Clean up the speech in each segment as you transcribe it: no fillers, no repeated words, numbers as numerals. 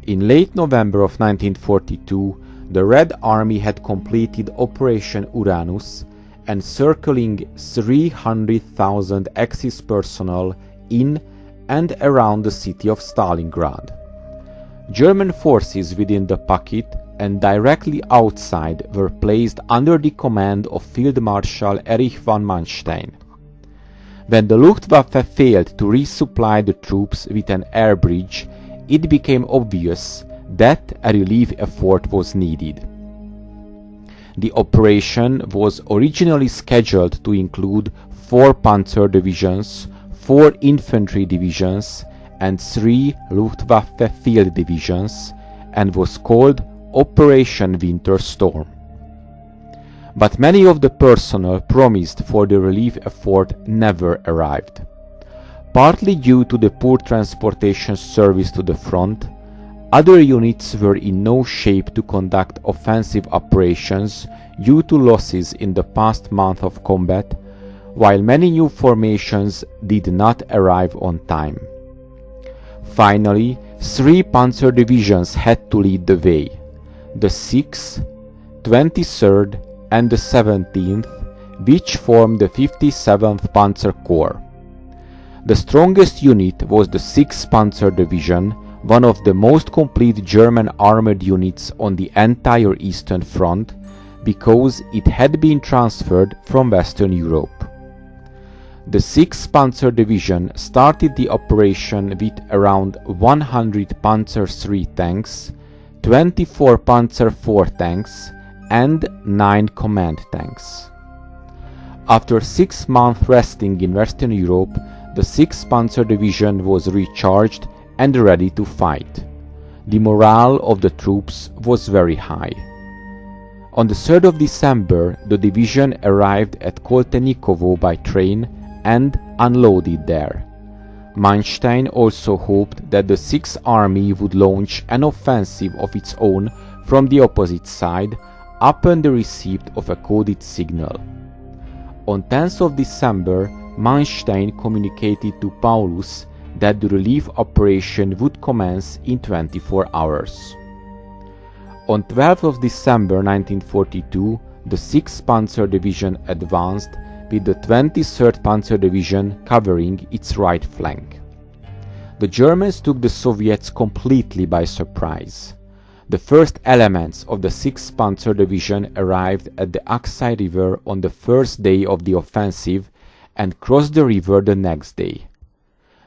In late November of 1942, the Red Army had completed Operation Uranus, encircling 300,000 Axis personnel in and around the city of Stalingrad. German forces within the pocket and directly outside were placed under the command of Field Marshal Erich von Manstein. When the Luftwaffe failed to resupply the troops with an air bridge, it became obvious that a relief effort was needed. The operation was originally scheduled to include 4 Panzer divisions, 4 infantry divisions, and 3 Luftwaffe field divisions, and was called Operation Winter Storm. But many of the personnel promised for the relief effort never arrived. Partly due to the poor transportation service to the front, other units were in no shape to conduct offensive operations due to losses in the past month of combat, while many new formations did not arrive on time. Finally, 3 Panzer divisions had to lead the way: the 6th, 23rd, and the 17th, which formed the 57th Panzer Corps. The strongest unit was the 6th Panzer Division, one of the most complete German armored units on the entire Eastern Front, because it had been transferred from Western Europe. The 6th Panzer Division started the operation with around 100 Panzer III tanks, 24 Panzer IV tanks, and 9 command tanks. After 6 months resting in Western Europe, the 6th Panzer Division was recharged and ready to fight. The morale of the troops was very high. On the 3rd of December, the division arrived at Koltenikovo by train and unloaded there. Manstein also hoped that the 6th Army would launch an offensive of its own from the opposite side upon the receipt of a coded signal. On 10th of December, Manstein communicated to Paulus that the relief operation would commence in 24 hours. On 12th of December 1942, the 6th Panzer Division advanced, with the 23rd Panzer Division covering its right flank. The Germans took the Soviets completely by surprise. The first elements of the 6th Panzer Division arrived at the Aksai River on the first day of the offensive and crossed the river the next day.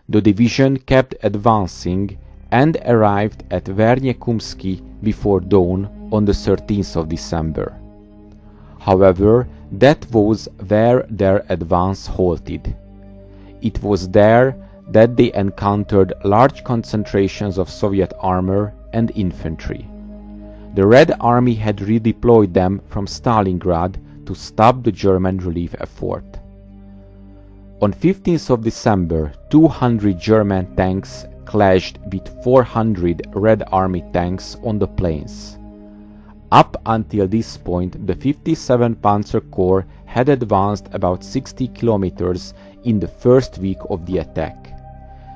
The division kept advancing and arrived at Verkhneykumsky before dawn on the 13th of December. However, that was where their advance halted. It was there that they encountered large concentrations of Soviet armor and infantry. The Red Army had redeployed them from Stalingrad to stop the German relief effort. On 15th of December, 200 German tanks clashed with 400 Red Army tanks on the plains. Up until this point, the 57th Panzer Corps had advanced about 60 kilometers in the first week of the attack,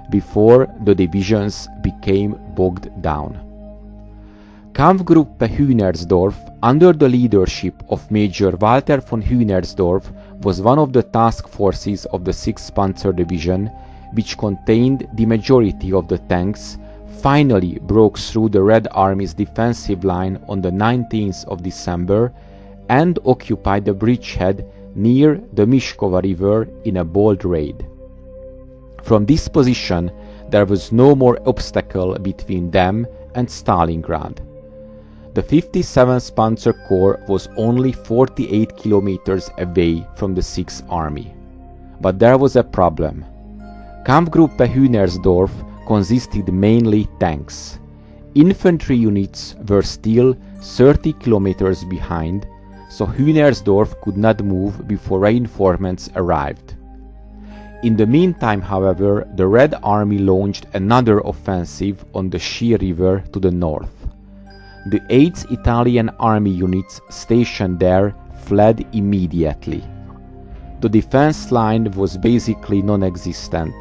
before the divisions became bogged down. Kampfgruppe Hühnersdorf, under the leadership of Major Walter von Hühnersdorf, was one of the task forces of the 6th Panzer Division, which contained the majority of the tanks, finally broke through the Red Army's defensive line on the 19th of December and occupied the bridgehead near the Mishkova River in a bold raid. From this position, there was no more obstacle between them and Stalingrad. The 57th Panzer Corps was only 48 kilometers away from the 6th Army. But there was a problem. Kampfgruppe Hühnersdorf consisted mainly tanks. Infantry units were still 30 kilometers behind, so Hühnersdorf could not move before reinforcements arrived. In the meantime, however, the Red Army launched another offensive on the Shi River to the north. The 8th Italian Army units stationed there fled immediately. The defense line was basically non-existent.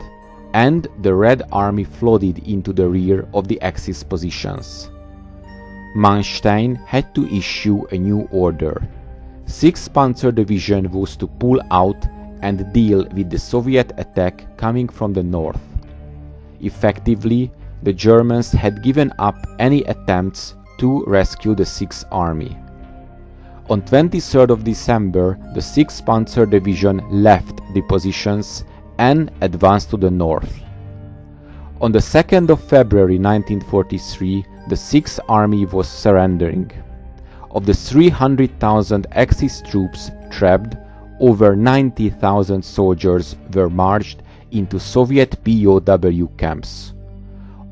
and the Red Army flooded into the rear of the Axis positions. Manstein had to issue a new order. 6th Panzer Division was to pull out and deal with the Soviet attack coming from the north. Effectively, the Germans had given up any attempts to rescue the 6th Army. On 23rd of December, the 6th Panzer Division left the positions and advanced to the north. On the 2nd of February 1943, the 6th Army was surrendering. Of the 300,000 Axis troops trapped, over 90,000 soldiers were marched into Soviet POW camps.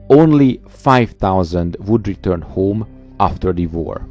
Only 5,000 would return home after the war.